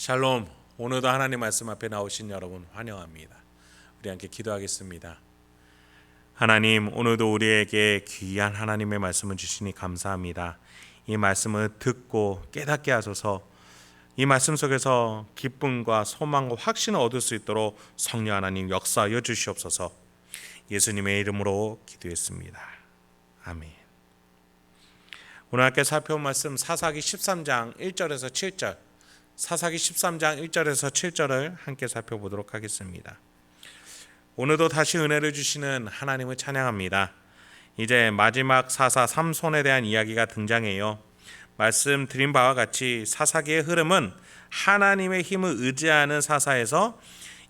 샬롬. 오늘도 하나님 말씀 앞에 나오신 여러분 환영합니다. 우리 함께 기도하겠습니다. 하나님, 오늘도 우리에게 귀한 하나님의 말씀을 주시니 감사합니다. 이 말씀을 듣고 깨닫게 하소서. 이 말씀 속에서 기쁨과 소망과 확신을 얻을 수 있도록 성령 하나님 역사하여 주시옵소서. 예수님의 이름으로 기도했습니다. 아멘. 오늘 함께 살펴볼 말씀 사사기 13장 1절에서 7절, 사사기 13장 1절에서 7절을 함께 살펴보도록 하겠습니다. 오늘도 다시 은혜를 주시는 하나님을 찬양합니다. 이제 마지막 사사 삼손에 대한 이야기가 등장해요. 말씀드린 바와 같이 사사기의 흐름은 하나님의 힘을 의지하는 사사에서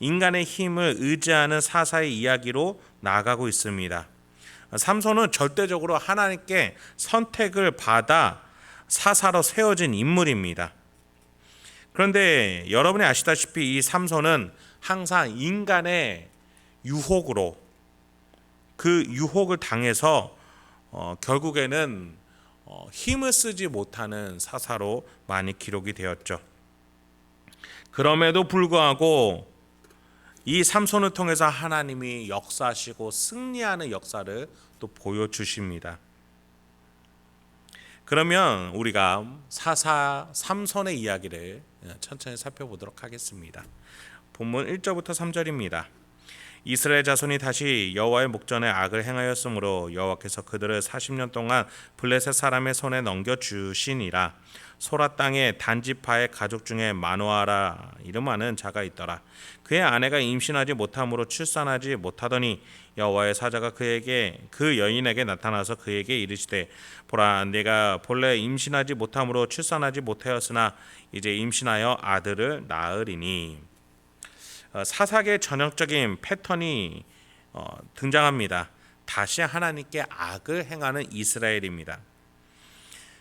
인간의 힘을 의지하는 사사의 이야기로 나아가고 있습니다. 삼손은 절대적으로 하나님께 선택을 받아 사사로 세워진 인물입니다. 그런데 여러분이 아시다시피 이 삼손은 항상 인간의 유혹으로 그 유혹을 당해서 결국에는 힘을 쓰지 못하는 사사로 많이 기록이 되었죠. 그럼에도 불구하고 이 삼손을 통해서 하나님이 역사하시고 승리하는 역사를 또 보여주십니다. 그러면 우리가 사사 삼손의 이야기를 천천히 살펴보도록 하겠습니다. 본문 1절부터 3절입니다. 이스라엘 자손이 다시 여호와의 목전에 악을 행하였으므로 여호와께서 그들을 40년 동안 블레셋 사람의 손에 넘겨주시니라. 소라 땅에 단지파의 가족 중에 마노아라 이름하는 자가 있더라. 그의 아내가 임신하지 못함으로 출산하지 못하더니 여호와의 사자가 그 여인에게 나타나서 그에게 이르시되 보라, 내가 본래 임신하지 못함으로 출산하지 못하였으나 이제 임신하여 아들을 낳으리니. 사사기의 전형적인 패턴이 등장합니다. 다시 하나님께 악을 행하는 이스라엘입니다.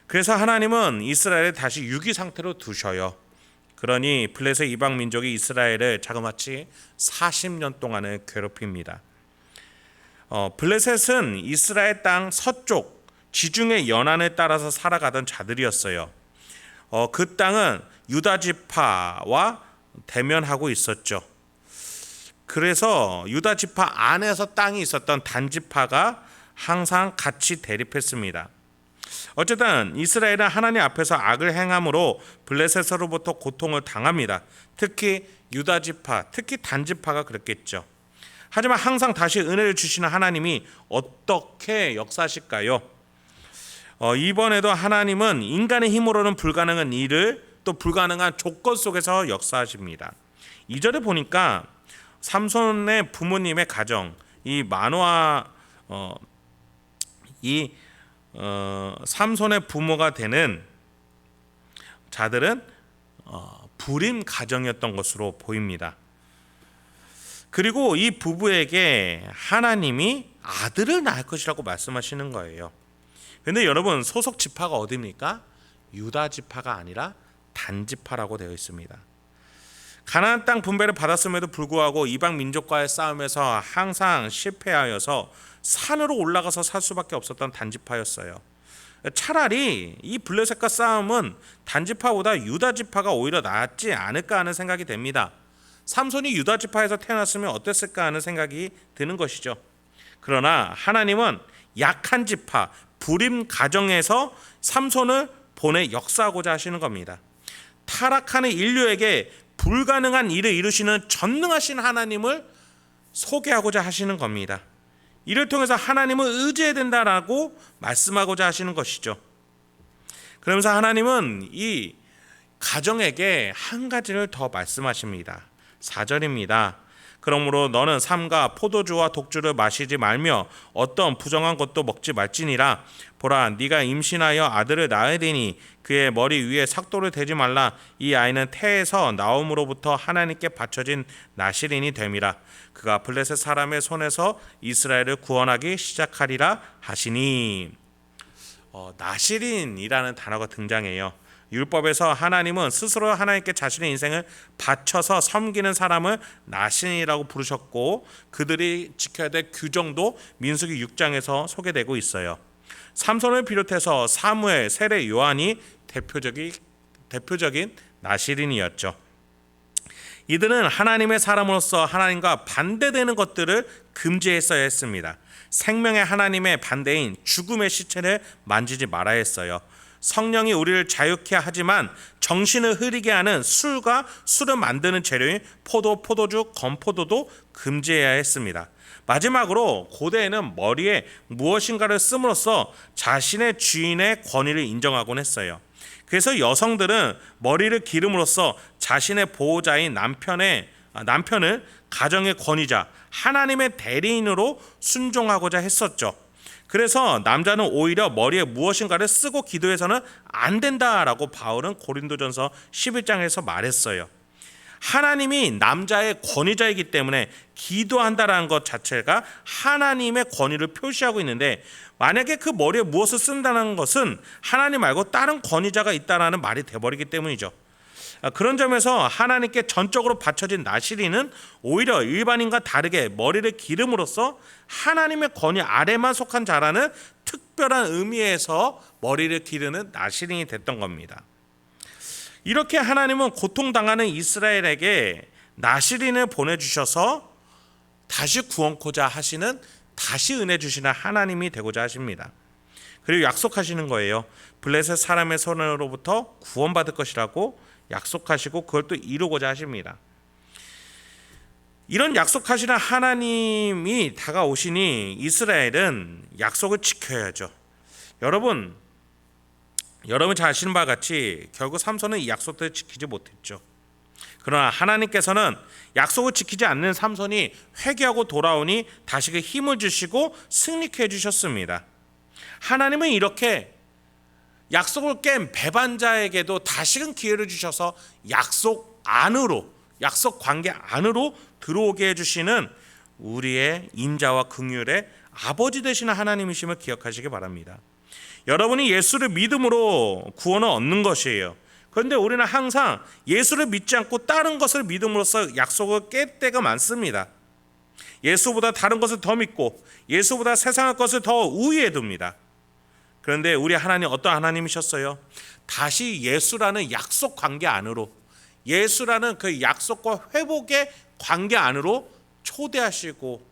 그래서 하나님은 이스라엘을 다시 유기 상태로 두셔요. 그러니 블레셋 이방 민족이 이스라엘을 자그마치 40년 동안을 괴롭힙니다. 블레셋은 이스라엘 땅 서쪽 지중해 연안을 따라서 살아가던 자들이었어요. 그 땅은 유다 지파와 대면하고 있었죠. 그래서 유다 지파 안에서 땅이 있었던 단 지파가 항상 같이 대립했습니다. 어쨌든 이스라엘은 하나님 앞에서 악을 행함으로 블레셋으로부터 고통을 당합니다. 특히 유다 지파, 특히 단 지파가 그랬겠죠. 하지만 항상 다시 은혜를 주시는 하나님이 어떻게 역사하실까요? 이번에도 하나님은 인간의 힘으로는 불가능한 일을 또 불가능한 조건 속에서 역사하십니다. 2절에 보니까 삼손의 부모님의 가정, 이 마노아 삼손의 부모가 되는 자들은 불임 가정이었던 것으로 보입니다. 그리고 이 부부에게 하나님이 아들을 낳을 것이라고 말씀하시는 거예요. 그런데 여러분, 소속 지파가 어디입니까? 유다 지파가 아니라 단 지파라고 되어 있습니다. 가나안 땅 분배를 받았음에도 불구하고 이방 민족과의 싸움에서 항상 실패하여서 산으로 올라가서 살 수밖에 없었던 단지파였어요. 차라리 이 블레셋과 싸움은 단지파보다 유다지파가 오히려 낫지 않을까 하는 생각이 됩니다. 삼손이 유다지파에서 태어났으면 어땠을까 하는 생각이 드는 것이죠. 그러나 하나님은 약한 지파, 불임 가정에서 삼손을 보내 역사하고자 하시는 겁니다. 타락하는 인류에게 불가능한 일을 이루시는 전능하신 하나님을 소개하고자 하시는 겁니다. 이를 통해서 하나님을 의지해야 된다라고 말씀하고자 하시는 것이죠. 그러면서 하나님은 이 가정에게 한 가지를 더 말씀하십니다. 4절입니다. 그러므로 너는 삼가 포도주와 독주를 마시지 말며 어떤 부정한 것도 먹지 말지니라. 보라, 네가 임신하여 아들을 낳으리니 그의 머리 위에 삭도를 대지 말라. 이 아이는 태에서 나옴으로부터 하나님께 바쳐진 나실인이 됨이라. 그가 블레셋 사람의 손에서 이스라엘을 구원하기 시작하리라 하시니. 나실인이라는 단어가 등장해요. 율법에서 하나님은 스스로 하나님께 자신의 인생을 바쳐서 섬기는 사람을 나신이라고 부르셨고, 그들이 지켜야 될 규정도 민수기 6장에서 소개되고 있어요. 삼손을 비롯해서 사무엘, 세례, 요한이 대표적인 나실인이었죠. 이들은 하나님의 사람으로서 하나님과 반대되는 것들을 금지했어야 했습니다. 생명의 하나님의 반대인 죽음의 시체를 만지지 말아야 했어요. 성령이 우리를 자유케 하지만 정신을 흐리게 하는 술과 술을 만드는 재료인 포도, 포도주, 건포도도 금지해야 했습니다. 마지막으로 고대에는 머리에 무엇인가를 씀으로써 자신의 주인의 권위를 인정하곤 했어요. 그래서 여성들은 머리를 기름으로써 자신의 보호자인 남편을 가정의 권위자, 하나님의 대리인으로 순종하고자 했었죠. 그래서 남자는 오히려 머리에 무엇인가를 쓰고 기도해서는 안 된다라고 바울은 고린도전서 11장에서 말했어요. 하나님이 남자의 권위자이기 때문에 기도한다라는 것 자체가 하나님의 권위를 표시하고 있는데, 만약에 그 머리에 무엇을 쓴다는 것은 하나님 말고 다른 권위자가 있다라는 말이 돼버리기 때문이죠. 그런 점에서 하나님께 전적으로 바쳐진 나시린은 오히려 일반인과 다르게 머리를 기름으로써 하나님의 권위 아래만 속한 자라는 특별한 의미에서 머리를 기르는 나시린이 됐던 겁니다. 이렇게 하나님은 고통당하는 이스라엘에게 나시린을 보내주셔서 다시 구원코자 하시는, 다시 은혜 주시는 하나님이 되고자 하십니다. 그리고 약속하시는 거예요. 블레셋 사람의 손으로부터 구원받을 것이라고 약속하시고 그걸 또 이루고자 하십니다. 이런 약속하시는 하나님이 다가오시니 이스라엘은 약속을 지켜야죠. 여러분 잘 아시는 바와 같이 결국 삼손은 이 약속들을 지키지 못했죠. 그러나 하나님께서는 약속을 지키지 않는 삼손이 회개하고 돌아오니 다시 그 힘을 주시고 승리케 해주셨습니다. 하나님은 이렇게 약속을 깬 배반자에게도 다시금 기회를 주셔서 약속 안으로, 약속 관계 안으로 들어오게 해주시는 우리의 인자와 긍휼의 아버지 되시는 하나님이심을 기억하시기 바랍니다. 여러분이 예수를 믿음으로 구원을 얻는 것이에요. 그런데 우리는 항상 예수를 믿지 않고 다른 것을 믿음으로써 약속을 깰 때가 많습니다. 예수보다 다른 것을 더 믿고 예수보다 세상의 것을 더 우위에 둡니다. 그런데 우리 하나님 어떤 하나님이셨어요? 다시 예수라는 약속 관계 안으로, 예수라는 그 약속과 회복의 관계 안으로 초대하시고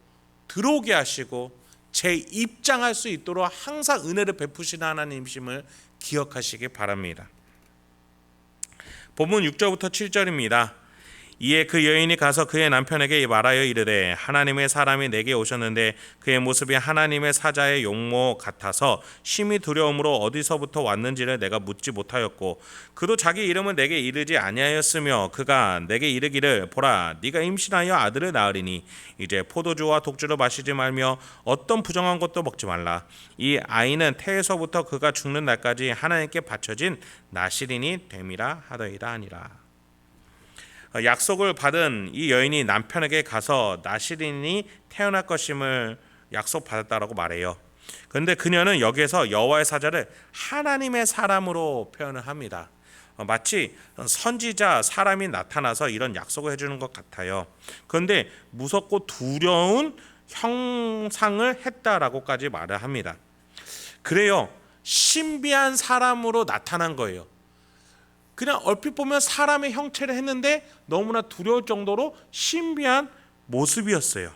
들어오게 하시고 재입장할 수 있도록 항상 은혜를 베푸시는 하나님이심을 기억하시기 바랍니다. 본문 6절부터 7절입니다. 이에 그 여인이 가서 그의 남편에게 말하여 이르되 하나님의 사람이 내게 오셨는데 그의 모습이 하나님의 사자의 용모 같아서 심히 두려움으로 어디서부터 왔는지를 내가 묻지 못하였고 그도 자기 이름은 내게 이르지 아니하였으며 그가 내게 이르기를 보라 네가 임신하여 아들을 낳으리니 이제 포도주와 독주를 마시지 말며 어떤 부정한 것도 먹지 말라. 이 아이는 태에서부터 그가 죽는 날까지 하나님께 바쳐진 나시린이 됨이라 하더이다 하니라. 약속을 받은 이 여인이 남편에게 가서 나시린이 태어날 것임을 약속받았다라고 말해요. 그런데 그녀는 여기에서 여호와의 사자를 하나님의 사람으로 표현을 합니다. 마치 선지자 사람이 나타나서 이런 약속을 해주는 것 같아요. 그런데 무섭고 두려운 형상을 했다라고까지 말을 합니다. 그래요. 신비한 사람으로 나타난 거예요. 그냥 얼핏 보면 사람의 형체를 했는데 너무나 두려울 정도로 신비한 모습이었어요.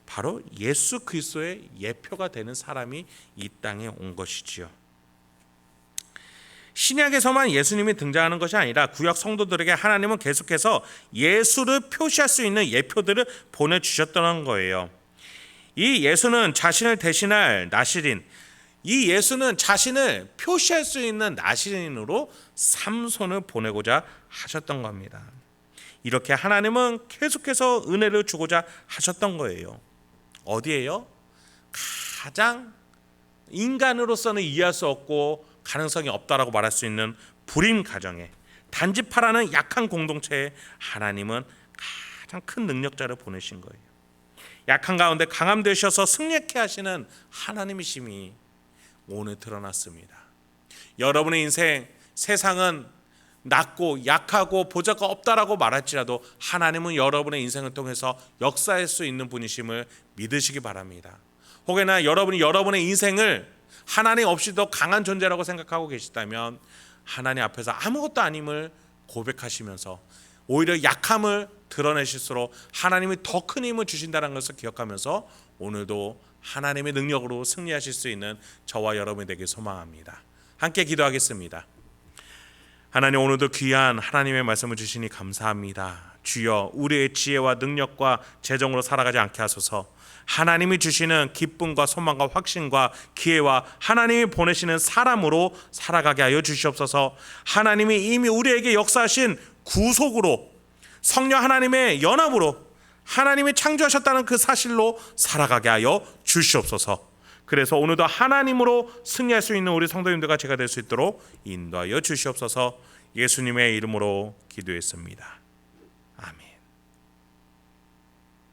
바로 예수 그리스도의 예표가 되는 사람이 이 땅에 온 것이지요. 신약에서만 예수님이 등장하는 것이 아니라 구약 성도들에게 하나님은 계속해서 예수를 표시할 수 있는 예표들을 보내주셨다는 거예요. 이 예수는 자신을 대신할 나시린, 이 예수는 자신을 표시할 수 있는 나시린으로 삼손을 보내고자 하셨던 겁니다. 이렇게 하나님은 계속해서 은혜를 주고자 하셨던 거예요. 어디에요? 가장 인간으로서는 이해할 수 없고 가능성이 없다라고 말할 수 있는 불임 가정에, 단지파라는 약한 공동체에 하나님은 가장 큰 능력자를 보내신 거예요. 약한 가운데 강함 되셔서 승리케 하시는 하나님이심이 오늘 드러났습니다. 여러분의 인생, 세상은 낮고 약하고 보잘것 없다라고 말할지라도 하나님은 여러분의 인생을 통해서 역사할 수 있는 분이심을 믿으시기 바랍니다. 혹여나 여러분이 여러분의 인생을 하나님 없이 더 강한 존재라고 생각하고 계시다면 하나님 앞에서 아무것도 아님을 고백하시면서 오히려 약함을 드러내실수록 하나님이 더 큰 힘을 주신다는 것을 기억하면서 오늘도 하나님의 능력으로 승리하실 수 있는 저와 여러분이 되길 소망합니다. 함께 기도하겠습니다. 하나님, 오늘도 귀한 하나님의 말씀을 주시니 감사합니다. 주여, 우리의 지혜와 능력과 재정으로 살아가지 않게 하소서. 하나님이 주시는 기쁨과 소망과 확신과 기회와 하나님이 보내시는 사람으로 살아가게 하여 주시옵소서. 하나님이 이미 우리에게 역사하신 구속으로, 성령 하나님의 연합으로 하나님이 창조하셨다는 그 사실로 살아가게 하여 주시옵소서. 그래서 오늘도 하나님으로 승리할 수 있는 우리 성도님들과 제가 될 수 있도록 인도하여 주시옵소서. 예수님의 이름으로 기도했습니다.